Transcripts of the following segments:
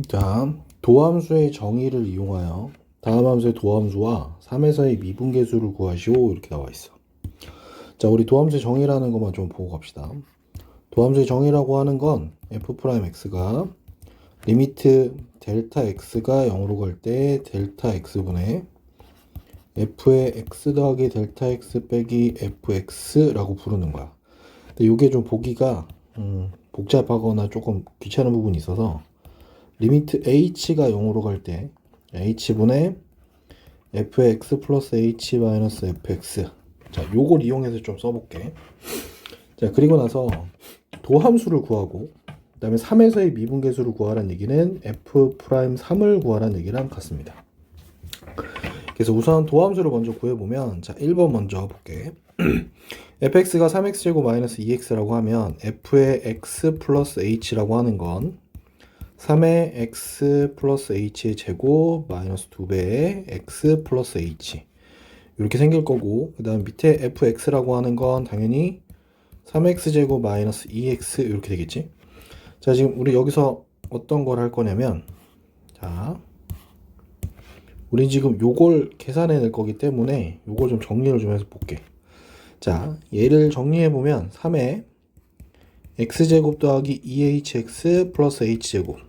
자, 도함수의 정의를 이용하여 다음 함수의 도함수와 3에서의 미분계수를 구하시오 이렇게 나와 있어. 자, 우리 도함수의 정의라는 것만 좀 보고 갑시다. 도함수의 정의라고 하는 건 f'x가 리미트 델타 x가 0으로 갈 때 델타 x분의 f의 x 더하기 델타 x 빼기 fx라고 부르는 거야. 근데 이게 좀 보기가 복잡하거나 조금 귀찮은 부분이 있어서 리미트 h가 0으로 갈 때 h분의 f의 x 플러스 h 마이너스 fx. 자, 요걸 이용해서 좀 써볼게. 자, 그리고 나서 도함수를 구하고 그 다음에 3에서의 미분계수를 구하라는 얘기는 f'3을 구하라는 얘기랑 같습니다. 그래서 우선 도함수를 먼저 구해보면, 자, 1번 먼저 볼게. fx가 3x제곱 마이너스 2x라고 하면 f의 x 플러스 h라고 하는 건 3의 x 플러스 h의 제곱 마이너스 2배의 x 플러스 h 이렇게 생길 거고, 그 다음 밑에 fx라고 하는 건 당연히 3x제곱 마이너스 2x 이렇게 되겠지. 자, 지금 우리 여기서 어떤 걸 할 거냐면, 자, 우리 지금 요걸 계산해 낼 거기 때문에 요걸 좀 정리를 좀 해서 볼게. 자, 얘를 정리해 보면 3의 x제곱 더하기 2hx 플러스 h제곱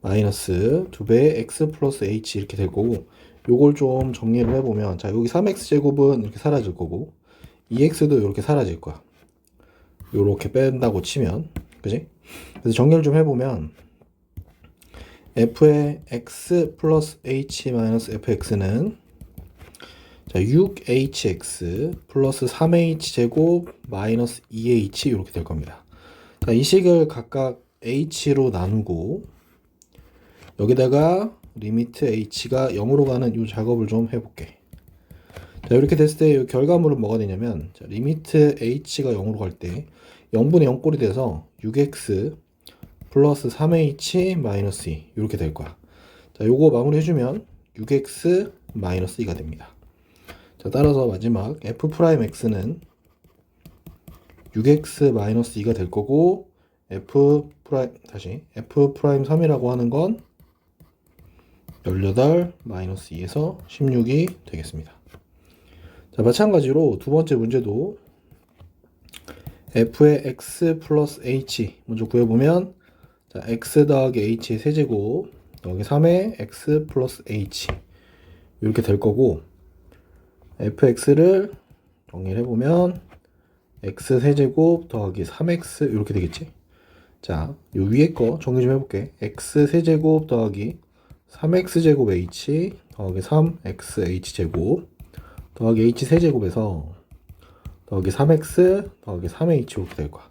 마이너스 2배의 x 플러스 h 이렇게 될 거고, 요걸 좀 정리를 해보면, 자, 여기 3x제곱은 이렇게 사라질 거고 2x도 이렇게 사라질 거야. 요렇게 뺀다고 치면, 그지? 그래서 정리를 좀 해보면 f의 x 플러스 h 마이너스 fx는 자, 6hx 플러스 3h제곱 마이너스 2h 이렇게 될 겁니다. 자, 이 식을 각각 h로 나누고 여기다가 리미트 h가 0으로 가는 이 작업을 좀 해볼게. 자, 이렇게 됐을 때 이 결과물은 뭐가 되냐면, 자, 리미트 h가 0으로 갈 때 0분의 0꼴이 돼서 6x 플러스 3h 마이너스 2 이렇게 될 거야. 자, 요거 마무리 해주면 6x 마이너스 2가 됩니다. 자, 따라서 마지막 f'x는 6x 마이너스 2가 될 거고, f'3이라고 하는 건 18 마이너스 2에서 16이 되겠습니다. 자, 마찬가지로 두 번째 문제도 f의 x 플러스 h 먼저 구해보면, 자, x 더하기 h의 세제곱 더하기 3의 x 플러스 h 이렇게 될 거고, fx를 정리를 해보면 x 세제곱 더하기 3x 이렇게 되겠지. 자, 요 위에 거 정리 좀 해볼게. x 세제곱 더하기 3x제곱 h 더하기 3xh 제곱 더하기 h 세제곱에서 더하기 3x 더하기 3h 이렇게 될 거야.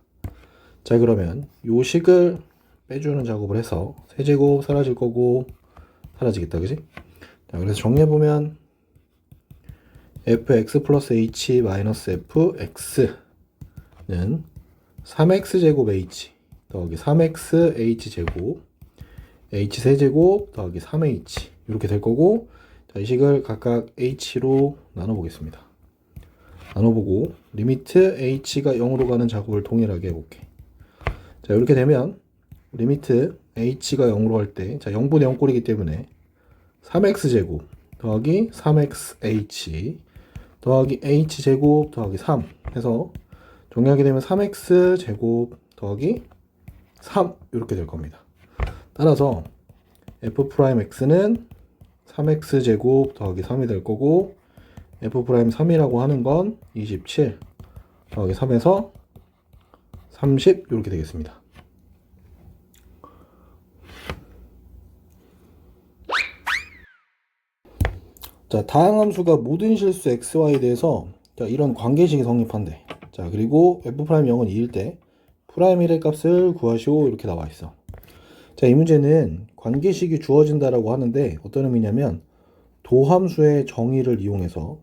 자, 그러면 요 식을 빼주는 작업을 해서 세제곱 사라질 거고 사라지겠다, 그지? 자, 그래서 정리해보면 fx 플러스 h 마이너스 fx는 3x제곱 h 더하기 3xh 제곱 h 세제곱 더하기 3h 이렇게 될 거고, 자, 이 식을 각각 h로 나눠보겠습니다. 나눠보고 리미트 h가 0으로 가는 작업을 동일하게 해볼게. 자, 이렇게 되면 리미트 h가 0으로 갈 때, 자, 0분의 0꼴이기 때문에 3x제곱 더하기 3xh 더하기 h제곱 더하기 3 해서 정리하게 되면 3x제곱 더하기 3 이렇게 될 겁니다. 따라서 f'x는 3x제곱 더하기 3이 될 거고, f'3이라고 하는 건 27 더하기 3에서 30 이렇게 되겠습니다. 자, 다항함수가 모든 실수 xy에 대해서, 자, 이런 관계식이 성립한대. 자, 그리고 f'0은 2일 때 프라임 1의 값을 구하시오 이렇게 나와 있어. 자, 이 문제는 관계식이 주어진다라고 하는데 어떤 의미냐면 도함수의 정의를 이용해서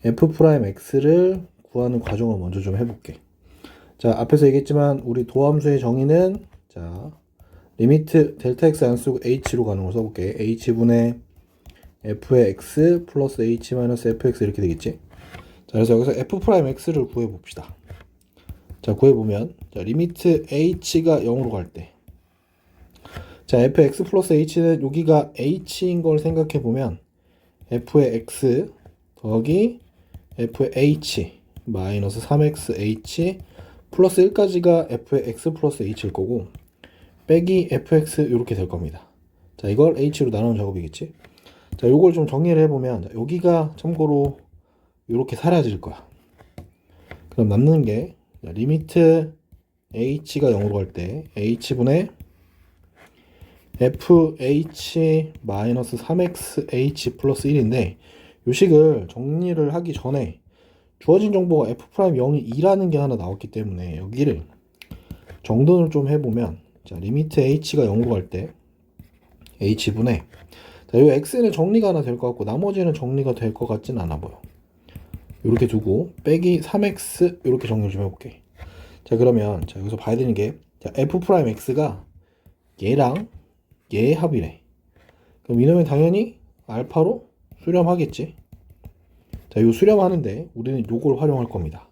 f'x를 구하는 과정을 먼저 좀 해볼게. 자, 앞에서 얘기했지만 우리 도함수의 정의는, 자, 리미트 델타 x 안 쓰고 h로 가는 걸 써볼게. h분의 f의 x 플러스 h 마이너스 fx 이렇게 되겠지. 자, 그래서 여기서 f 프라임 x를 구해봅시다. 자, 구해보면, 자, 리미트 h가 0으로 갈 때, 자, fx 플러스 h는 여기가 h인 걸 생각해보면, f의 x 더하기 f의 h 마이너스 3xh 플러스 1까지가 f의 x 플러스 h일 거고, 빼기 fx 이렇게 될 겁니다. 자, 이걸 h로 나누는 작업이겠지. 자, 요걸 좀 정리를 해보면, 자, 여기가 참고로 이렇게 사라질 거야. 그럼 남는 게, 자, 리미트 h가 0으로 갈 때 h분의 fh 마이너스 3xh 플러스 1인데, 요 식을 정리를 하기 전에 주어진 정보가 f'0이 2라는 게 하나 나왔기 때문에 여기를 정돈을 좀 해보면, 자, 리미트 h가 0으로 갈 때 h분의, 자, 요 x는 정리가 하나 될 것 같고 나머지는 정리가 될 것 같진 않아 보여. 이렇게 두고 빼기 3x 이렇게 정리를 좀 해볼게. 자, 그러면 자, 여기서 봐야 되는 게, 자, f'x가 얘랑 얘의 합이래. 그럼 이놈은 당연히 알파로 수렴하겠지. 자, 요 수렴하는데 우리는 요걸 활용할 겁니다.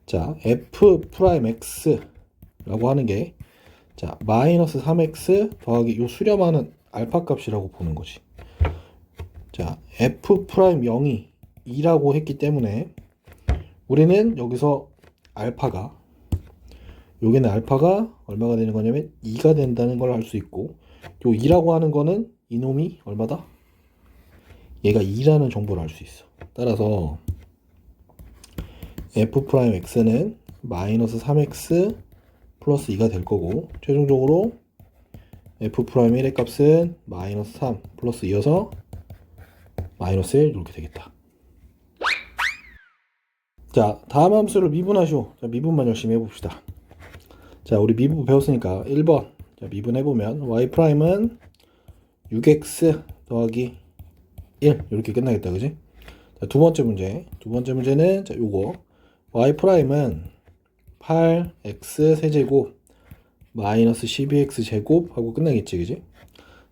자, f'x라고 하는 게, 자, 마이너스 3x 더하기 요 수렴하는 알파 값이라고 보는 거지. 자, f'0이 2라고 했기 때문에 우리는 여기서 알파가, 여기는 알파가 얼마가 되는 거냐면 2가 된다는 걸 알 수 있고, 요 2라고 하는 거는 이놈이 얼마다? 얘가 2라는 정보를 알 수 있어. 따라서 f'x는 마이너스 3x 플러스 2가 될 거고, 최종적으로 f'1의 값은 마이너스 3 플러스 2여서 마이너스 1 이렇게 되겠다. 자, 다음 함수를 미분하시오. 자, 미분만 열심히 해봅시다. 자, 우리 미분 배웠으니까 1번. 자, 미분해보면 y'은 6x 더하기 1 이렇게 끝나겠다, 그지? 자, 두 번째 문제는 자, 요거 y'은 8x 세제곱 마이너스 12x 제곱 하고 끝나겠지, 그지?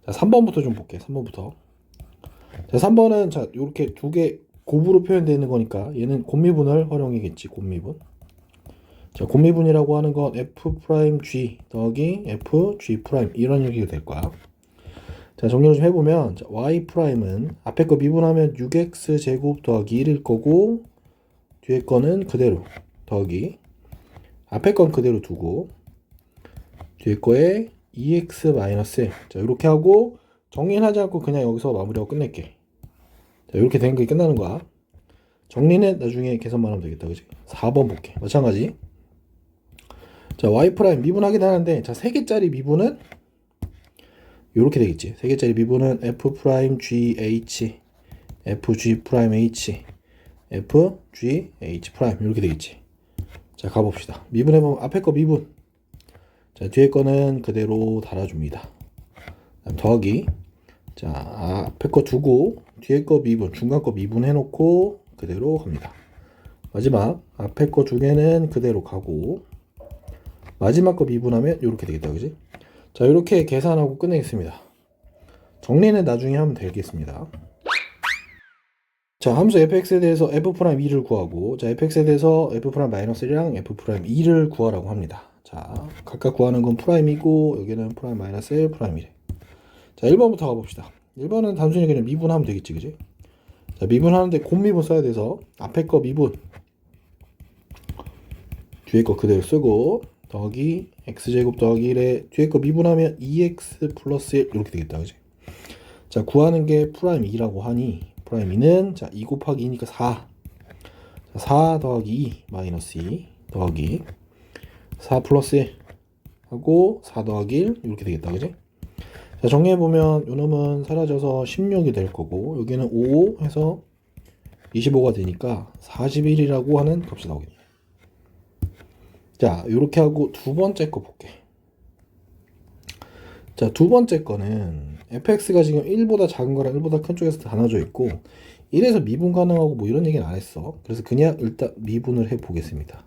자, 3번부터 좀 볼게. 3번부터. 자, 3번은 자, 요렇게 두 개 곱으로 표현되어 있는 거니까 얘는 곱미분을 활용이겠지. 곱미분. 자, 곱미분이라고 하는 건 f'g 더하기 fg' 이런 얘기가 될 거야. 자, 정리를 좀 해보면, 자, y'은 앞에 거 미분하면 6x 제곱 더하기 1일 거고, 뒤에 거는 그대로 더하기, 앞에 건 그대로 두고 뒤에 거에 2x 마이너스 1. 자, 이렇게 하고 정리는 하지 않고 그냥 여기서 마무리하고 끝낼게. 자, 이렇게 된 게 끝나는 거야. 정리는 나중에 계산만 하면 되겠다, 그지? 4번 볼게. 마찬가지. 자, y' 미분하긴 하는데, 자, 3개짜리 미분은 이렇게 되겠지. 3개짜리 미분은 f'gh, fg'h, fgh' 이렇게 되겠지. 자, 가봅시다. 미분해보면 앞에 거 미분, 자, 뒤에 거는 그대로 달아줍니다. 더하기, 자, 앞에 거 두고 뒤에 거 미분, 중간 거 미분해놓고 그대로 갑니다. 마지막 앞에 거 두 개는 그대로 가고 마지막 거 미분하면 이렇게 되겠다, 그지? 자, 이렇게 계산하고 끝내겠습니다. 정리는 나중에 하면 되겠습니다. 자, 함수 fx에 대해서 f'2를 구하고, 자, fx에 대해서 f'-1이랑 f'2를 구하라고 합니다. 자, 각각 구하는 건 프라임이고 여기는 프라임 마이너스 1 프라임이래. 자, 1번부터 가봅시다. 1번은 단순히 그냥 미분하면 되겠지, 그지? 자, 미분하는데 곱미분 써야 돼서 앞에 거 미분, 뒤에 거 그대로 쓰고 더하기 x제곱 더하기 1에 뒤에 거 미분하면 2x 플러스 1 이렇게 되겠다, 그지? 자, 구하는 게 프라임 2라고 하니 프라임 2는 자, 2 곱하기 2니까 4. 자, 4 더하기 2 마이너스 2 더하기 4 플러스 1 하고 4 더하기 1 이렇게 되겠다, 그지? 자, 정리해보면 요놈은 사라져서 16이 될 거고 여기는 5 해서 25가 되니까 41이라고 하는 값이 나오겠네. 자, 요렇게 하고 두 번째 거 볼게. 자, 두 번째 거는 fx가 지금 1보다 작은 거랑 1보다 큰 쪽에서 다 나눠져 있고 1에서 미분 가능하고 뭐 이런 얘기는 안 했어. 그래서 그냥 일단 미분을 해 보겠습니다.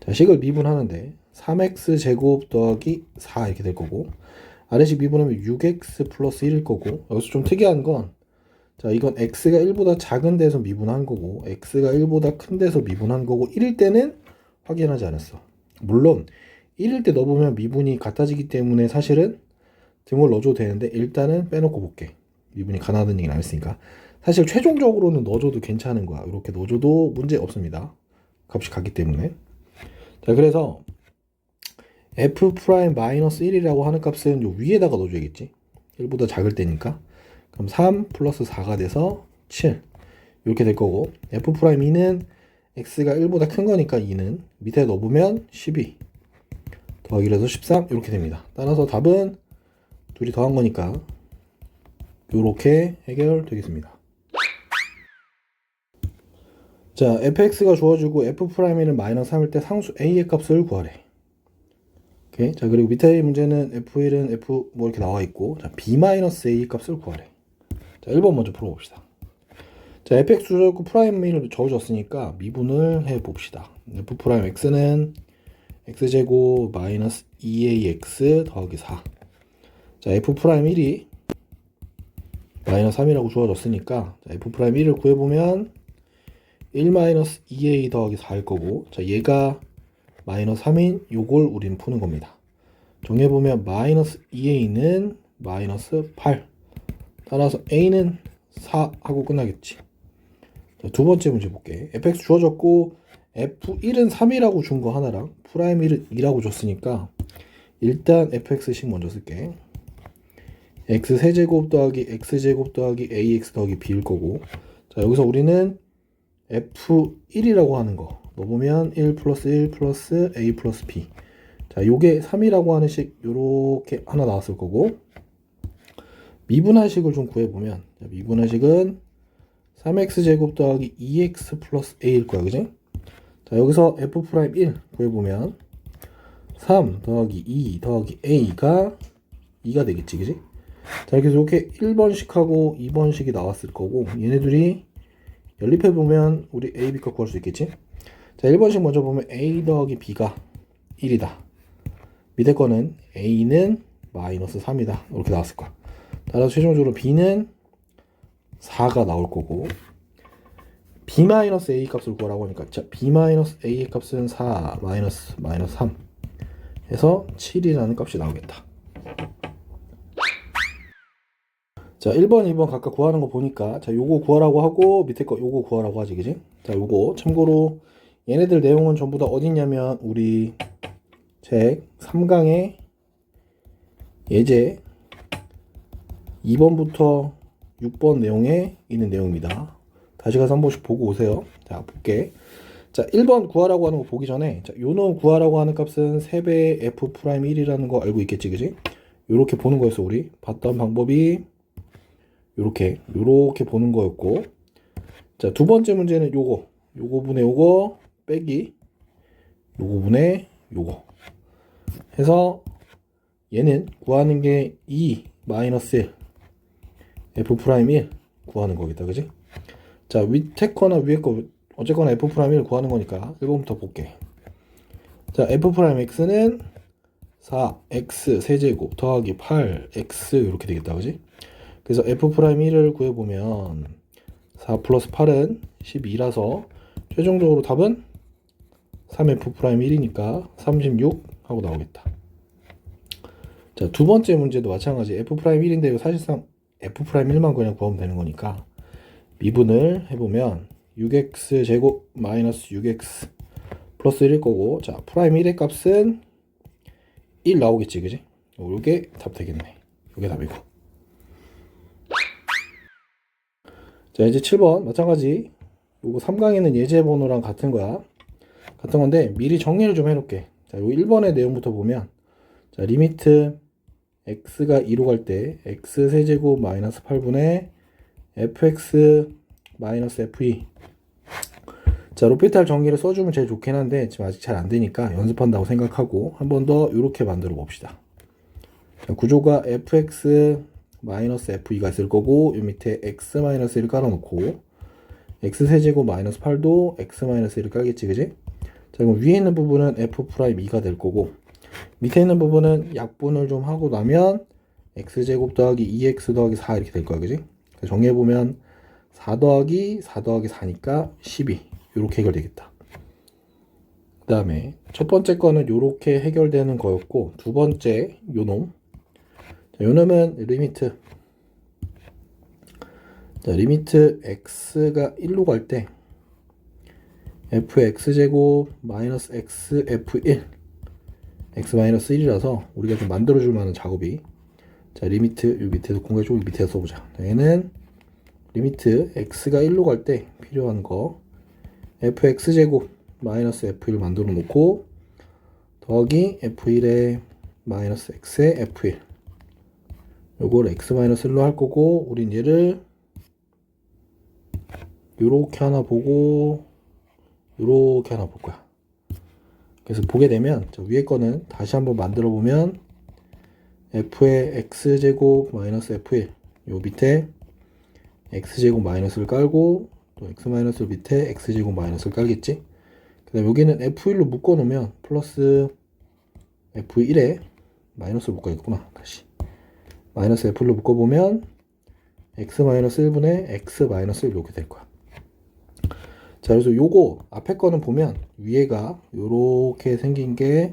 자, 식을 미분하는데 3x 제곱 더하기 4 이렇게 될 거고 아래식 미분하면 6x 플러스 1일 거고 여기서 좀 특이한 건 자, 이건 x가 1보다 작은 데서 미분한 거고 x가 1보다 큰 데서 미분한 거고 1일 때는 확인하지 않았어. 물론 1일 때 넣어보면 미분이 같아지기 때문에 사실은 등을 넣어줘도 되는데 일단은 빼놓고 볼게. 미분이 가능하다는 얘기는 안 했으니까. 사실 최종적으로는 넣어줘도 괜찮은 거야. 이렇게 넣어줘도 문제 없습니다. 값이 같기 때문에. 자, 그래서 f'-1이라고 하는 값은 요 위에다가 넣어줘야겠지. 1보다 작을 때니까. 그럼 3 플러스 4가 돼서 7 이렇게 될 거고, f'2는 x가 1보다 큰 거니까 2는 밑에 넣어보면 12 더하기를 해서 13 이렇게 됩니다. 따라서 답은 둘이 더한 거니까 이렇게 해결되겠습니다. 자, fx가 주어지고 f'1은 마이너스 3일 때 상수 a의 값을 구하래. 오케이. 자, 그리고 밑에 문제는 f1은 f 뭐 이렇게 나와 있고, 자, b-a 값을 구하래. 자, 1번 먼저 풀어봅시다. 자, fx 주어졌고 프라임 1을 적어줬으니까 미분을 해봅시다. f'x는 x제곱 마이너스 2ax 더하기 4. 자, f'1이 마이너스 3이라고 주어졌으니까, 자, f'1을 구해보면 1 마이너스 2a 더하기 4일 거고, 자, 얘가 마이너스 3인 요걸 우리는 푸는 겁니다. 정해보면 마이너스 2a는 마이너스 8. 따라서 a는 4 하고 끝나겠지. 자, 두 번째 문제 볼게. fx 주어졌고 f1은 3이라고 준 거 하나랑 프라임 1은 2라고 줬으니까 일단 fx식 먼저 쓸게. x 세제곱 더하기 x제곱 더하기 ax 더하기 b일 거고, 자, 여기서 우리는 f1이라고 하는 거 넣어보면 1 플러스 1 플러스 a 플러스 b. 자, 요게 3이라고 하는 식 요렇게 하나 나왔을 거고, 미분한식을 좀 구해보면, 자, 미분한식은 3x제곱 더하기 2x 플러스 a일 거야, 그지? 자, 여기서 f'1 구해보면 3 더하기 2 더하기 a가 2가 되겠지, 그지? 자, 그래서 이렇게 1번식하고 2번식이 나왔을 거고, 얘네들이 연립해보면 우리 a, b 값 구할 수 있겠지? 자, 1번식 먼저 보면 a 더하기 b가 1이다. 밑에 거는 a는 마이너스 3이다. 이렇게 나왔을 거야. 따라서 최종적으로 b는 4가 나올 거고, b-a 값을 구하라고 하니까, 자, b-a의 값은 4 마이너스 3 해서 7이라는 값이 나오겠다. 자, 1번, 2번 각각 구하는 거 보니까, 자, 요거 구하라고 하고 밑에 거 요거 구하라고 하지, 그지? 자, 요거 참고로 얘네들 내용은 전부 다 어디 있냐면 우리 책 3강의 예제 2번부터 6번 내용에 있는 내용입니다. 다시 가서 한 번씩 보고 오세요. 자, 볼게. 자, 1번 구하라고 하는 거 보기 전에, 자, 요 놈 구하라고 하는 값은 3배의 f'1이라는 거 알고 있겠지, 그지? 요렇게 보는 거였어. 우리 봤던 방법이 요렇게 보는 거였고, 자, 두 번째 문제는 요거 분의 요거 빼기 요거 분의 요거 해서 얘는 구하는 게 2 마이너스 1 f'1 구하는 거겠다, 그지? 자, 밑에 거나 위에 거 어쨌거나 f'1 구하는 거니까 1번부터 볼게. 자, f'x는 4x 세제곱 더하기 8x 이렇게 되겠다, 그지? 그래서 f'1을 구해보면 4 플러스 8은 12라서 최종적으로 답은 3f'1이니까 36 하고 나오겠다. 자, 두 번째 문제도 마찬가지. f'1인데 사실상 f'1만 그냥 구하면 되는 거니까 미분을 해보면 6x 제곱 마이너스 6x 플러스 1일 거고, 자, 프라임 1의 값은 1 나오겠지, 그지? 요게 답 되겠네. 요게 답이고. 자, 이제 7번 마찬가지. 요거 3강에는 예제 번호랑 같은 거야. 같은 건데 미리 정리를 좀 해놓을게. 자, 요 1번의 내용부터 보면, 자, 리미트 x가 2로 갈 때 x 세제곱 마이너스 8분의 fx 마이너스 f2. 자, 로피탈 정리를 써주면 제일 좋긴 한데 지금 아직 잘 안되니까 연습한다고 생각하고 한 번 더 이렇게 만들어 봅시다. 자, 구조가 fx 마이너스 f2가 있을 거고, 요 밑에 x 마이너스 1을 깔아놓고 x 세제곱 마이너스 8도 x 마이너스 1을 깔겠지, 그지? 자, 그럼 위에 있는 부분은 f'2가 될 거고, 밑에 있는 부분은 약분을 좀 하고 나면 x제곱 더하기 2x 더하기 4 이렇게 될 거야, 그지? 정리해보면 4 더하기 4 더하기 4니까 12 이렇게 해결되겠다. 그 다음에 첫 번째 거는 이렇게 해결되는 거였고, 두 번째 요놈. 자, 요놈은 리미트. 자, 리미트 x가 1로 갈 때 f의 x제곱 마이너스 x f1 x 마이너스 1이라서 우리가 좀 만들어줄 만한 작업이, 자, 리미트 요 밑에서 공개 쪽 밑에서 써보자. 자, 얘는 리미트 x가 1로 갈 때 필요한 거 fx제곱 마이너스 f1 만들어 놓고 더하기 f1에 마이너스 x의 f1 요걸 x 마이너스 1로 할 거고, 우린 얘를 요렇게 하나 보고 요렇게 하나 볼 거야. 그래서 보게 되면 자, 위에 거는 다시 한번 만들어 보면 f의 x제곱 마이너스 f1 요 밑에 x제곱 마이너스를 깔고 또 x 마이너스 밑에 x제곱 마이너스를 깔겠지. 그 다음 여기는 f1로 묶어 놓으면 플러스 f1에 마이너스를 묶어야겠구나. 다시 마이너스 f1로 묶어 보면 x 마이너스 1분의 x 마이너스 1 이렇게 될 거야. 자, 그래서 요거 앞에 거는 보면 위에가 요렇게 생긴 게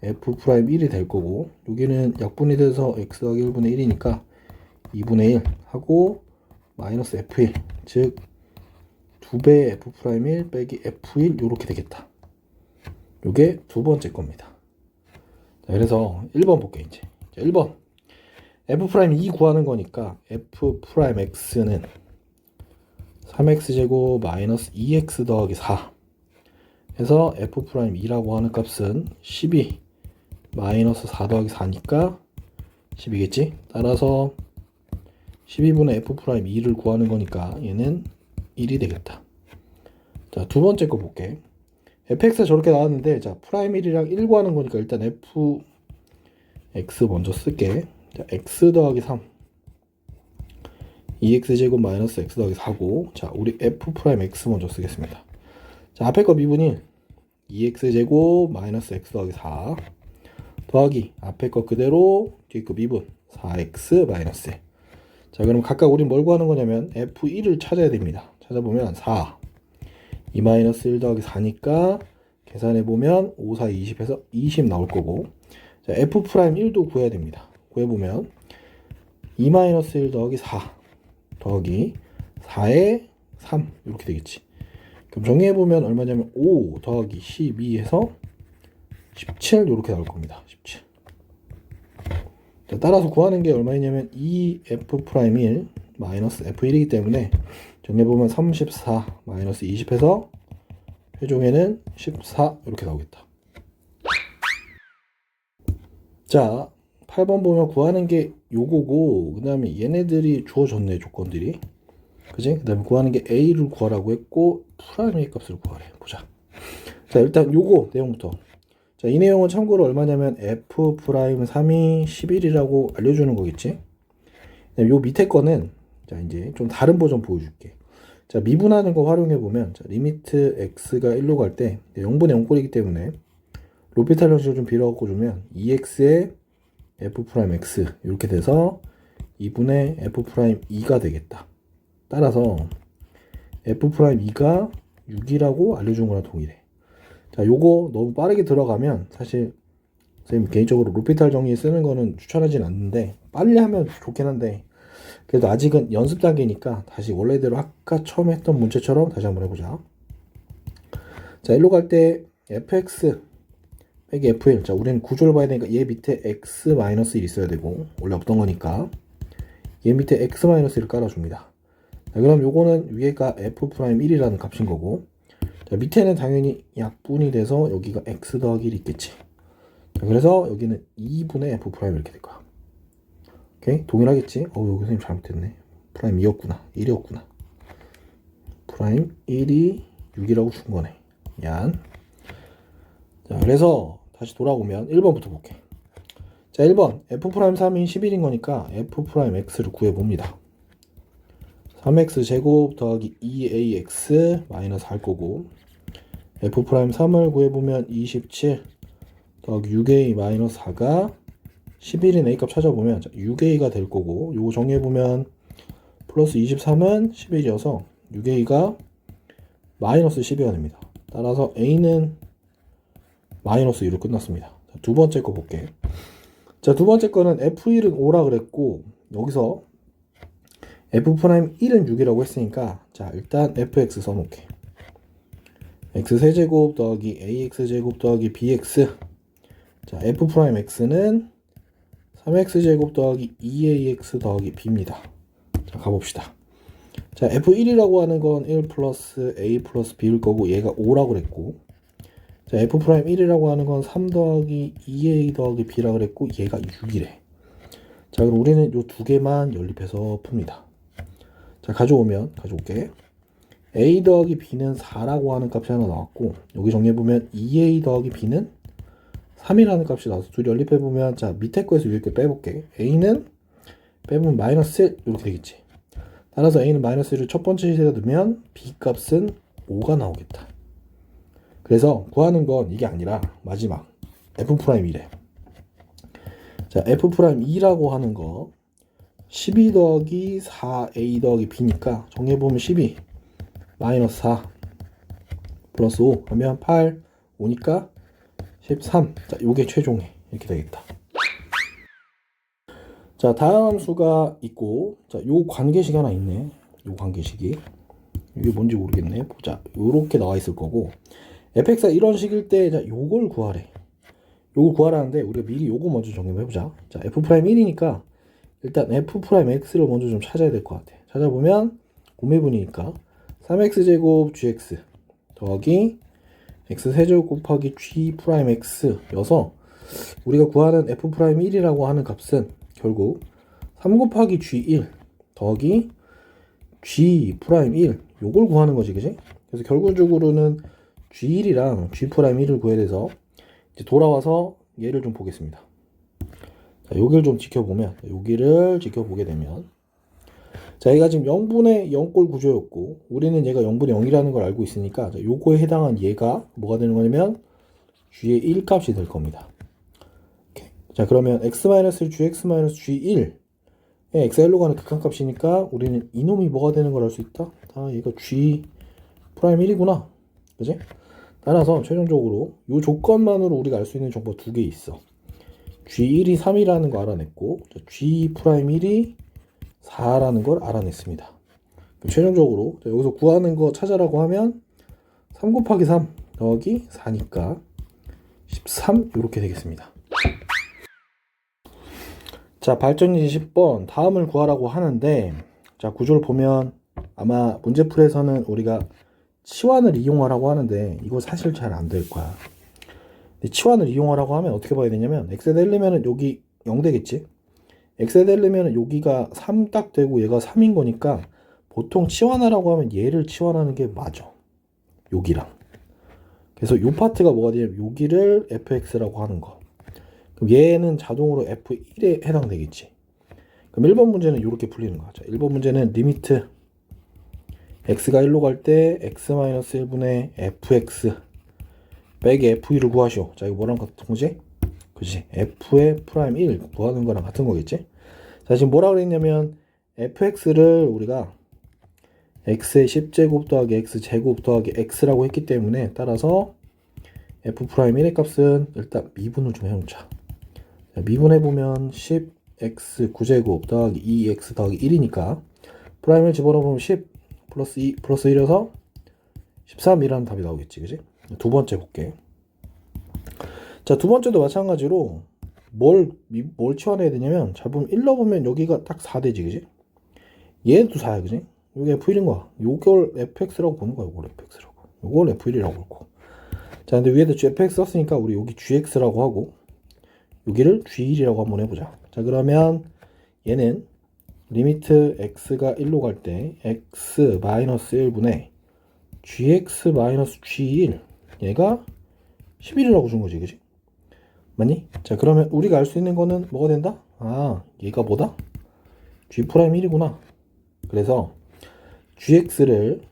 f'1이 될 거고, 여기는 약분이 돼서 x 더하기 1분의 1이니까 2분의 1 하고 마이너스 f1, 즉 2배의 f'1 빼기 f1 요렇게 되겠다. 요게 두 번째 겁니다. 자, 그래서 1번 볼게. 이제 자, 1번 f'2 구하는 거니까 f'x는 3x제곱 마이너스 2x 더하기 4 해서 f'2라고 하는 값은 12 마이너스 4 더하기 4니까 10이겠지. 따라서 12분의 f'2를 구하는 거니까 얘는 1이 되겠다. 자, 두 번째 거 볼게. fx가 저렇게 나왔는데, 자, 프라임 1이랑 1 구하는 거니까 일단 fx 먼저 쓸게. 자, x 더하기 3 2x제곱 마이너스 x 더하기 4고, 자, 우리 f'x 먼저 쓰겠습니다. 자, 앞에 거 미분이 2x제곱 마이너스 x 더하기 4 더하기 앞에 거 그대로 뒤에 거 미분 4x 마이너스 1. 자, 그럼 각각 우린 뭘 구하는 거냐면 f1을 찾아야 됩니다. 찾아보면 4 2 마이너스 1 더하기 4니까 계산해보면 5, 4, 20에서 20 나올 거고, 자, f'1도 구해야 됩니다. 구해보면 2 마이너스 1 더하기 4 더하기 4에 3 이렇게 되겠지. 그럼 정리해보면 얼마냐면 5 더하기 12에서 17 이렇게 나올 겁니다. 17. 자, 따라서 구하는 게 얼마냐면 2f'1 마이너스 f1이기 때문에 정리해보면 34 마이너스 20해서 최종에는 14 이렇게 나오겠다. 자, 8번 보면 구하는 게 요거고, 그 다음에 얘네들이 주어졌네, 조건들이. 그지? 그 다음에 구하는 게 a를 구하라고 했고 프라임 a 값을 구하래. 보자. 자, 일단 요거 내용부터. 자, 이 내용은 참고로 얼마냐면 f'3이 11이라고 알려주는 거겠지. 요 밑에 거는 자, 이제 좀 다른 버전 보여줄게. 자, 미분하는 거 활용해 보면, 자, 리미트 x가 1로 갈 때 0분의 0꼴이기 때문에 로피탈 형식을 좀 빌어갖고 주면 2x의 f'x 이렇게 돼서 2분의 f'2가 되겠다. 따라서 f'2가 6이라고 알려준 거랑 동일해. 자, 요거 너무 빠르게 들어가면 사실 선생님 개인적으로 로피탈 정리 쓰는 거는 추천하진 않는데, 빨리 하면 좋긴 한데 그래도 아직은 연습 단계니까 다시 원래대로 아까 처음 했던 문제처럼 다시 한번 해보자. 자, 1로 갈 때 fx 빼기 f1. 자, 우리는 구조를 봐야 되니까 얘 밑에 x-1 있어야 되고, 원래 없던 거니까 얘 밑에 x-1을 깔아줍니다. 자, 그럼 요거는 위에가 f'1이라는 값인 거고, 자, 밑에는 당연히 약분이 돼서 여기가 x 더하기 1이 있겠지. 자, 그래서 여기는 2분의 f' 이렇게 될 거야. 오케이? 동일하겠지? 여기 선생님 잘못했네. 프라임 2였구나. 1이었구나. 프라임 1이 6이라고 준 거네. 얀. 자, 그래서 다시 돌아오면 1번부터 볼게. 자, 1번 f'3이 11인 거니까 f'x를 구해봅니다. 3x 제곱 더하기 2ax 마이너스 할 거고, f'3을 구해보면 27 더하기 6a 마이너스 4가 11인 a 값 찾아보면 6a가 될 거고, 요거 정리해보면 플러스 23은 11이어서 6a가 마이너스 12가 됩니다. 따라서 a는 마이너스 2로 끝났습니다. 자, 두 번째 거 볼게. 자, 두 번째 거는 f1은 5라 그랬고 여기서 f'1은 6이라고 했으니까 자, 일단 fx 써놓게. x 세제곱 더하기 ax 제곱 더하기 bx. 자, f'x는 3x 제곱 더하기 2ax 더하기 b입니다. 자, 가봅시다. 자, f1이라고 하는 건 1 플러스 a 플러스 b일 거고 얘가 5라고 그랬고, 자, f'1이라고 하는 건 3 더하기 2a 더하기 b라 그랬고 얘가 6이래. 자, 그럼 우리는 요 두 개만 연립해서 풉니다. 자, 가져올게. a 더하기 b는 4라고 하는 값이 하나 나왔고, 여기 정리해보면 2a 더하기 b는 3이라는 값이 나와서 둘이 연립해보면, 자, 밑에 거에서 이렇게 빼볼게. a는 빼보면 마이너스 1 이렇게 되겠지. 따라서 a는 마이너스 1을 첫 번째 시세에 넣으면 b 값은 5가 나오겠다. 그래서 구하는 건 이게 아니라 마지막 f'이래. 자, f'이라고 하는 거 12 더하기 4a 더하기 b니까 정리해보면 12 마이너스 4 플러스 5 하면 8 5니까 13. 자, 요게 최종해. 이렇게 되겠다. 자, 다음 함수가 있고, 자, 요 관계식이 하나 있네. 요 관계식이. 이게 뭔지 모르겠네. 보자. 요렇게 나와 있을 거고, fx가 이런 식일 때, 자, 요걸 구하래. 요걸 구하라는데, 우리가 미리 요거 먼저 정리해보자. 자, f'1이니까, 일단 f'x를 먼저 좀 찾아야 될 것 같아. 찾아보면, 고매분이니까, 3x제곱 gx 더하기 x세제곱 곱하기 g'x 여서 우리가 구하는 f'1이라고 하는 값은 결국 3 곱하기 g1 더하기 g'1 요걸 구하는 거지, 그지? 그래서 결국적으로는 g1이랑 g'1을 구해야 돼서 이제 돌아와서 얘를 좀 보겠습니다. 자, 여기를 좀 지켜보면, 여기를 지켜보게 되면, 자, 얘가 지금 0분의 0꼴 구조였고, 우리는 얘가 0분의 0이라는 걸 알고 있으니까, 자, 요거에 해당한 얘가 뭐가 되는 거냐면, g의 1 값이 될 겁니다. 오케이. 자, 그러면 x-gx-g1에 x가 1로 가는 극한값이니까, 우리는 이놈이 뭐가 되는 걸 알 수 있다? 아, 얘가 g'1이구나. 그지? 따라서 최종적으로 요 조건만으로 우리가 알 수 있는 정보가 두 개 있어. g1이 3이라는 거 알아냈고, g'1이 4라는 걸 알아냈습니다. 최종적으로 여기서 구하는 거 찾아라고 하면 3 곱하기 3 더하기 4니까 13 이렇게 되겠습니다. 자, 발전기 10번 다음을 구하라고 하는데, 자, 구조를 보면 아마 문제풀에서는 우리가 치환을 이용하라고 하는데 이거 사실 잘 안 될 거야. 근데 치환을 이용하라고 하면 어떻게 봐야 되냐면 x에 대려면 여기 0 되겠지. x에 대려면 여기가 3 딱 되고 얘가 3인 거니까 보통 치환하라고 하면 얘를 치환하는 게 맞아. 여기랑. 그래서 요 파트가 뭐가 되냐면 여기를 fx라고 하는 거. 그럼 얘는 자동으로 f1에 해당되겠지. 그럼 1번 문제는 이렇게 풀리는 거야. 자, 1번 문제는 리미트 x가 1로 갈 때 x-1분의 fx 빼기 f2를 구하시오. 자, 이거 뭐랑 같은 거지? 그치? f의 프라임 1 구하는 거랑 같은 거겠지? 자, 지금 뭐라 그랬냐면 fx를 우리가 x의 10제곱 더하기 x제곱 더하기 x라고 했기 때문에 따라서 f 프라임 1의 값은 일단 미분을 좀 해놓자. 자, 미분해보면 10x 9제곱 더하기 2x 더하기 1이니까 프라임을 집어넣으면 10 플러스 2 플러스 1이어서 13이라는 답이 나오겠지, 그지? 두 번째 볼게. 자, 두 번째도 마찬가지로 뭘 치환해야 되냐면, 잘 보면 1 넣어보면 여기가 딱 4 되지, 그지? 얘도 4야, 그지? 여기 F1인 거야. 요걸 fx라고 보는 거야, 요걸 fx라고. 요걸 F1이라고 볼고. 자, 근데 위에다 fx 썼으니까 우리 여기 gx라고 하고, 여기를 g1이라고 한번 해보자. 자, 그러면 얘는 리미트 x가 1로 갈 때 x-1분의 gx-g1 얘가 11이라고 준 거지, 그지? 맞니? 자, 그러면 우리가 알 수 있는 거는 뭐가 된다? 아, 얘가 뭐다? g'1이구나. 그래서 gx를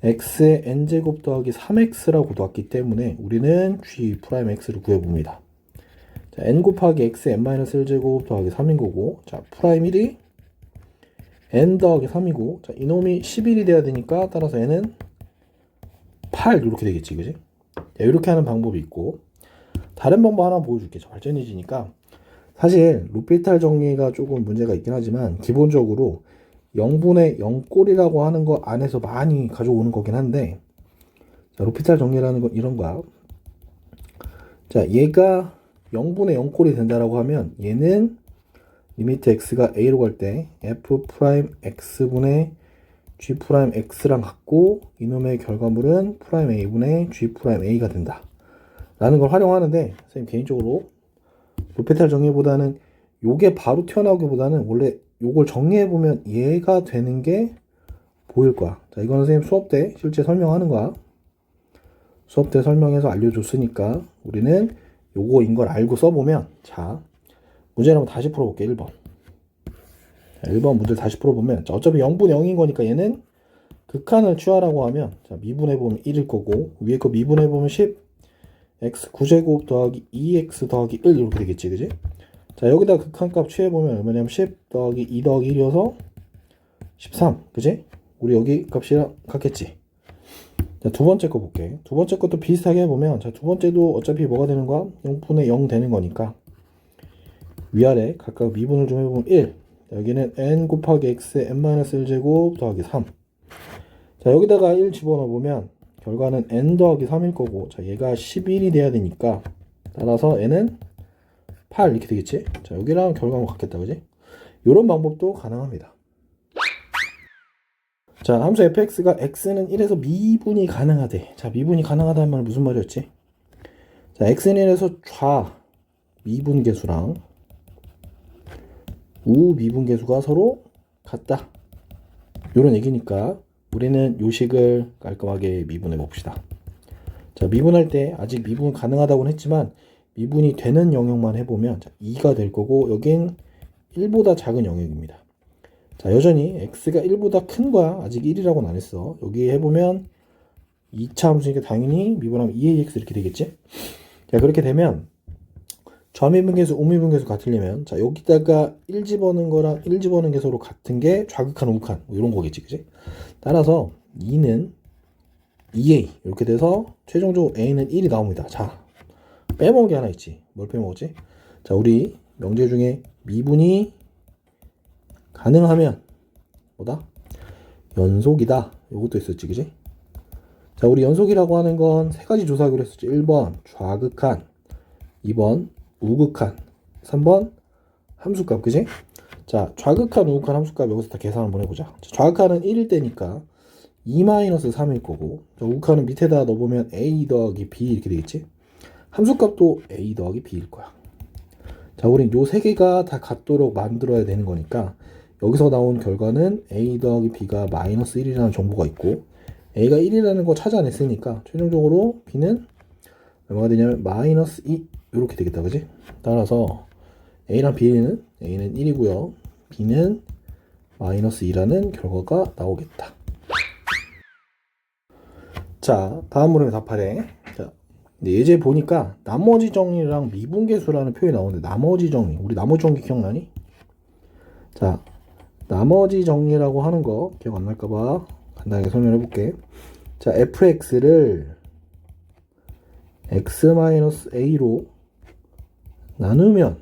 x의 n제곱 더하기 3x라고 놨기 때문에 우리는 g'x를 구해봅니다. 자, n 곱하기 x의 n-1제곱 더하기 3인 거고, 자, 프라임 1이 n 더하기 3이고, 자, 이놈이 11이 돼야 되니까 따라서 n은 8 이렇게 되겠지, 그지? 자, 이렇게 하는 방법이 있고, 다른 방법 하나 보여줄게. 발전해지니까 사실 루피탈 정리가 조금 문제가 있긴 하지만 기본적으로 0분의 0꼴이라고 하는 거 안에서 많이 가져오는 거긴 한데, 자, 루피탈 정리라는 건 이런 거야. 자, 얘가 0분의 0꼴이 된다라고 하면 얘는 리미트 x가 a로 갈 때 f 프라임 x분의 g 프라임 x랑 같고 이놈의 결과물은 프라임 a분의 g 프라임 a가 된다 라는 걸 활용하는데, 선생님 개인적으로 루페탈 정리보다는 요게 바로 튀어나오기보다는 원래 요걸 정리해보면 얘가 되는 게 보일 거야. 자, 이거는 선생님 수업 때 실제 설명하는 거야. 수업 때 설명해서 알려줬으니까 우리는 요거인 걸 알고 써보면, 자, 문제를 한번 다시 풀어볼게. 1번. 자, 1번 문제를 다시 풀어보면, 자, 어차피 0분의 0인 거니까 얘는 극한을 취하라고 하면, 자, 미분해보면 1일 거고, 위에 거 미분해보면 10, x 9제곱 더하기 2x 더하기 1 이렇게 되겠지, 그지? 자, 여기다 극한값 취해보면 얼마냐면 10 더하기 2 더하기 1이어서 13, 그지? 우리 여기 값이랑 같겠지? 자, 두 번째 거 볼게. 두 번째 것도 비슷하게 해보면, 자, 두 번째도 어차피 뭐가 되는 거야? 0분의 0 되는 거니까 위아래 각각 미분을 좀 해보면 1. 자, 여기는 n 곱하기 x의 n-1제곱 더하기 3. 자, 여기다가 1 집어넣어보면 결과는 n 더하기 3일 거고, 자, 얘가 11이 돼야 되니까 따라서 n은 8 이렇게 되겠지? 자, 여기랑 결과가 같겠다, 그지? 이런 방법도 가능합니다. 자, 함수 fx가 x는 1에서 미분이 가능하대. 자, 미분이 가능하다는 말은 무슨 말이었지? 자, x는 1에서 좌 미분계수랑 우 미분계수가 서로 같다, 요런 얘기니까 우리는 요식을 깔끔하게 미분해 봅시다. 자, 미분할 때 아직 미분 가능하다고는 했지만 미분이 되는 영역만 해보면, 자, 2가 될 거고 여긴 1보다 작은 영역입니다. 자, 여전히 x가 1보다 큰 거야. 아직 1이라고는 안 했어. 여기 해보면 2차 함수니까 당연히 미분하면 2ax 이렇게 되겠지? 자, 그렇게 되면 좌미분계수, 우미분계수 같으려면, 자, 여기다가 1 집어넣은 거랑 1 집어넣은 게 서로 같은 게 좌극한, 우극한, 뭐 이런 거겠지, 그지? 따라서 2는 2a 이렇게 돼서 최종적으로 a는 1이 나옵니다. 자, 빼먹은 게 하나 있지. 뭘 빼먹었지? 자, 우리 명제 중에 미분이 가능하면 뭐다? 연속이다. 요것도 있었지, 그지? 자, 우리 연속이라고 하는 건 세 가지 조사하기로 했었지. 1번 좌극한, 2번 우극한, 3번 함수값, 그지? 자, 좌극한, 우극한, 함수값 여기서 다 계산 한번 해보자. 자, 좌극한은 1일 때니까 2-3일 거고, 자, 우극한은 밑에다 넣어보면 a 더하기 b 이렇게 되겠지? 함수값도 a 더하기 b일 거야. 자, 우린 요 세 개가 다 같도록 만들어야 되는 거니까 여기서 나온 결과는 a 더하기 b가 -1이라는 정보가 있고, a가 1이라는 거 찾아냈으니까 최종적으로 b는 얼마가 되냐면 -2 이렇게 되겠다, 그지? 따라서 a랑 b는 a는 1이고요 b는 -2라는 결과가 나오겠다. 자, 다음 물음에 답하래. 자, 예제 보니까 나머지 정리랑 미분계수라는 표현이 나오는데, 나머지 정리, 우리 나머지 정리 기억나니? 자, 나머지 정리라고 하는 거 기억 안 날까봐 간단하게 설명해 볼게. 자, fx를 x-a로 나누면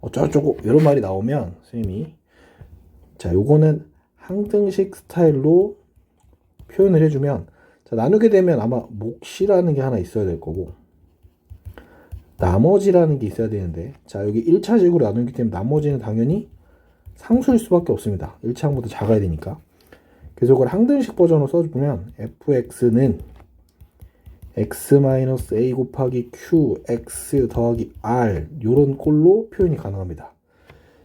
어쩌고저쩌고 이런 말이 나오면 선생님이, 자, 요거는 항등식 스타일로 표현을 해주면, 자, 나누게 되면 아마 몫이라는 게 하나 있어야 될 거고 나머지라는 게 있어야 되는데, 자, 여기 1차식으로 나누기 때문에 나머지는 당연히 상수일 수밖에 없습니다. 1차항보다 작아야 되니까. 그래서 이걸 항등식 버전으로 써주면 fx는 x-a 곱하기 q x 더하기 r 요런 꼴로 표현이 가능합니다.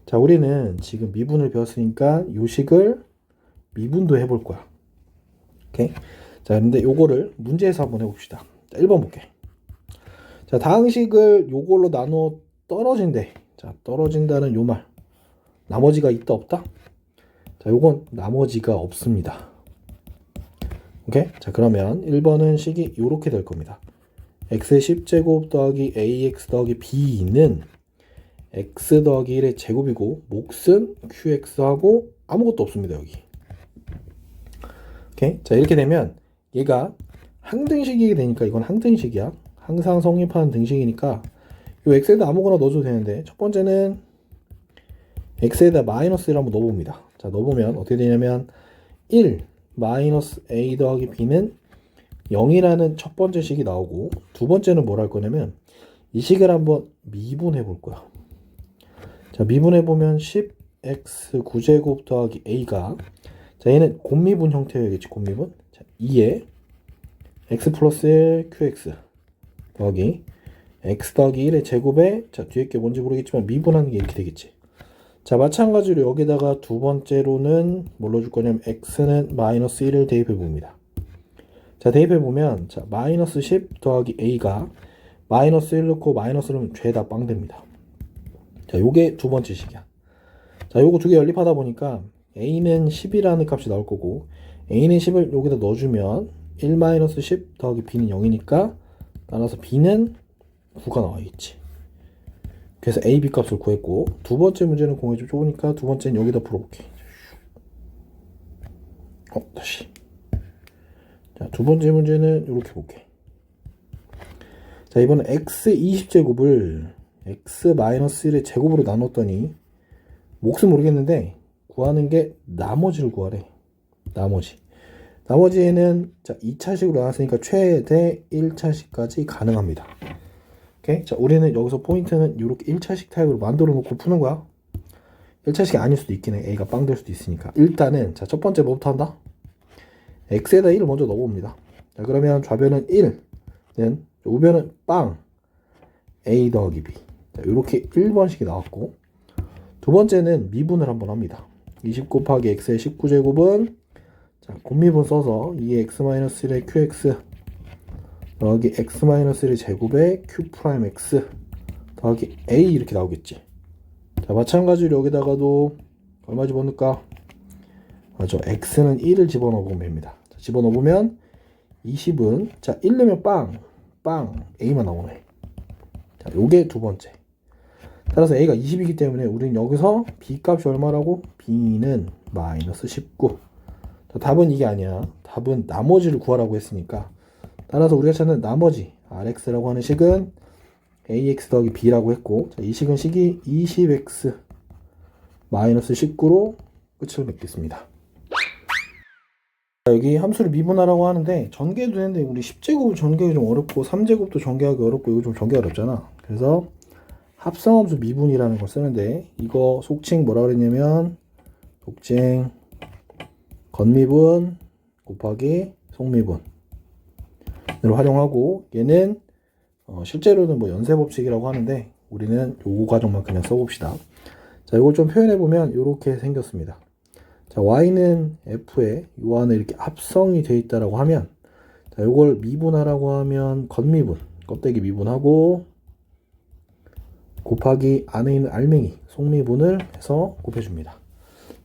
자, 우리는 지금 미분을 배웠으니까 요식을 미분도 해볼 거야. 오케이? 자, 근데 요거를 문제에서 한번 해봅시다. 자, 1번 볼게. 자, 다항식을 요걸로 나누어 떨어진대. 자, 떨어진다는 요 말, 나머지가 있다 없다? 자, 요건 나머지가 없습니다. 오케이? 자, 그러면 1번은 식이 요렇게 될 겁니다. x의 10제곱 더하기 ax 더하기 b는 x 더하기 1의 제곱이고 몫은 qx하고 아무것도 없습니다, 여기. 오케이? 자, 이렇게 되면 얘가 항등식이 되니까 이건 항등식이야. 항상 성립하는 등식이니까 이 x에다 아무거나 넣어줘도 되는데 첫 번째는 x에다 마이너스 1 한번 넣어봅니다. 자, 넣어보면 어떻게 되냐면 1 마이너스 a 더하기 b는 0이라는 첫 번째 식이 나오고 두 번째는 뭘 할 거냐면 이 식을 한번 미분해 볼 거야. 자, 미분해 보면 10x 9제곱 더하기 a가 자, 얘는 곱미분 형태여야겠지. 곱미분. 자, 2에 x 플러스 1 qx 더하기 x 더하기 1의 제곱에 자, 뒤에 게 뭔지 모르겠지만 미분하는 게 이렇게 되겠지. 자, 마찬가지로 여기다가 두 번째로는 뭘로 줄 거냐면 x는 마이너스 1을 대입해 봅니다. 자, 대입해 보면 자, 마이너스 10 더하기 a가 마이너스 1 넣고 마이너스를 넣으면 죄다 빵 됩니다. 자, 요게 두 번째 식이야. 자, 요거 두 개 연립하다 보니까 a는 10이라는 값이 나올 거고 a는 10을 여기다 넣어주면 1 마이너스 10 더하기 b는 0이니까 따라서 b는 9가 나와야겠지. 그래서 a, b 값을 구했고 두 번째 문제는 공이 좀 좁으니까 두 번째는 여기다 풀어볼게. 다시. 자, 두 번째 문제는 이렇게 볼게. 자, 이번엔 x 20제곱을 x 마이너스 1의 제곱으로 나눴더니 몫은 모르겠는데 구하는 게 나머지를 구하래. 나머지에는 자, 2차식으로 나왔으니까 최대 1차식까지 가능합니다. 오케이? 자, 우리는 여기서 포인트는 이렇게 1차식 타입으로 만들어 놓고 푸는 거야. 1차식이 아닐 수도 있긴 해. A가 빵 될 수도 있으니까. 일단은 자, 첫 번째 뭐부터 한다? X에다 1을 먼저 넣어봅니다. 자, 그러면 좌변은 1는 우변은 빵 A 더하기 B. 자, 이렇게 1번식이 나왔고 두 번째는 미분을 한번 합니다. 20 곱하기 X의 19제곱은 자, 곱미분 써서 2의 X-1의 QX 더하기 X-1의 제곱에 Q 프라임 X 더하기 A 이렇게 나오겠지. 자, 마찬가지로 여기다가도 얼마 집어넣을까? 맞아. X는 1을 집어넣어보면 됩니다. 자, 집어넣어보면 20은 자, 1 넣으면 빵 A만 나오네. 자, 요게 두 번째. 따라서 A가 20이기 때문에 우리는 여기서 B 값이 얼마라고? B는 마이너스 19. 자, 답은 이게 아니야. 답은 나머지를 구하라고 했으니까 따라서 우리가 찾는 나머지 RX라고 하는 식은 AX 더하기 B라고 했고 자, 이 식은 식이 20X 마이너스 19로 끝을 맺겠습니다. 자, 여기 함수를 미분하라고 하는데 전개도 되는데 우리 10제곱은 전개하기 좀 어렵고 3제곱도 전개하기 어렵고 이거 좀 전개 어렵잖아. 그래서 합성함수 미분이라는 걸 쓰는데 이거 속칭 뭐라 그랬냐면 속칭 겉미분 곱하기 속미분을 활용하고 얘는 실제로는 뭐 연쇄법칙이라고 하는데 우리는 요 과정만 그냥 써봅시다. 자, 이걸 좀 표현해보면 이렇게 생겼습니다. 자, y는 f에 요 안에 이렇게 합성이 되어 있다라고 하면 자, 요걸 미분하라고 하면 겉미분, 껍데기 미분하고 곱하기 안에 있는 알맹이, 속미분을 해서 곱해줍니다.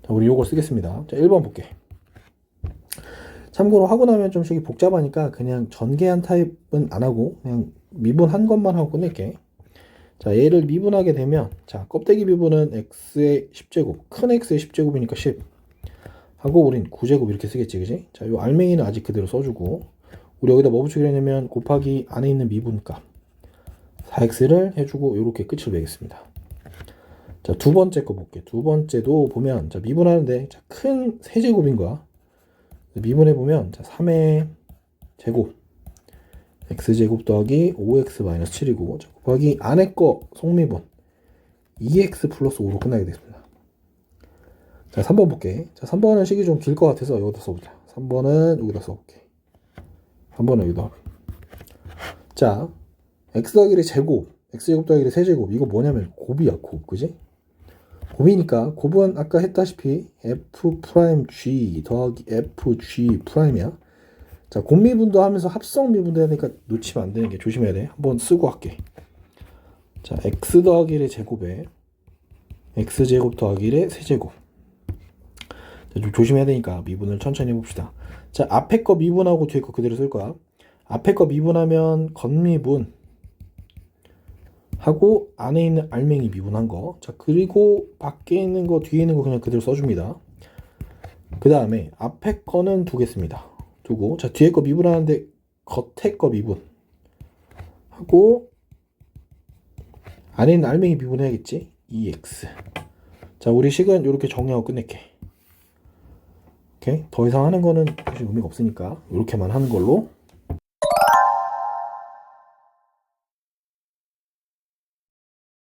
자, 우리 요걸 쓰겠습니다. 자, 1번 볼게. 참고로 하고 나면 좀 식이 복잡하니까 그냥 전개한 타입은 안 하고 그냥 미분한 것만 하고 끝낼게. 자, 얘를 미분하게 되면 자, 껍데기 미분은 x의 10제곱, 큰 x의 10제곱이니까 10 하고 우린 9제곱 이렇게 쓰겠지, 그지? 자, 요 알맹이는 아직 그대로 써주고 우리 여기다 뭐 붙이기로 했냐면 곱하기 안에 있는 미분값 4x를 해주고 이렇게 끝을 매겠습니다. 자, 두 번째 거 볼게. 두 번째도 보면 자, 미분하는데 자, 큰 세제곱인 거야. 미분해 보면 자, 3의 제곱 x제곱 더하기 5x-7이고 자, 곱하기 안에 거 속미분 2x 플러스 5로 끝나게 됐습니다. 자, 3번 볼게. 자, 3번은 식이 좀 길 것 같아서 여기다 써보자. 3번은 여기다 써볼게. 3번은 여기다. 자, x 더하기 1의 제곱 x제곱 더하기 1의 세제곱 이거 뭐냐면 곱이야, 곱. 그지? 곱이니까 곱은 아까 했다시피 f'g 더하기 fg''이야. 자, 곱미분도 하면서 합성 미분도 해야 되니까 놓치면 안 되는 게 조심해야 돼. 한번 쓰고 할게. 자, x 더하기 1의 제곱에 x제곱 더하기 1의 세제곱. 자, 좀 조심해야 되니까 미분을 천천히 해봅시다. 자, 앞에 거 미분하고 뒤에 거 그대로 쓸 거야. 앞에 거 미분하면 겉미분 하고 안에 있는 알맹이 미분한 거. 자, 그리고 밖에 있는 거 뒤에 있는 거 그냥 그대로 써줍니다. 그 다음에 앞에 거는 두겠습니다. 두고, 자, 뒤에 거 미분하는데 겉에 거 미분 하고 안에 있는 알맹이 미분해야겠지? 2x. 자, 우리 식은 이렇게 정리하고 끝낼게. 오케이? 더 이상 하는 거는 사실 의미가 없으니까 이렇게만 하는 걸로.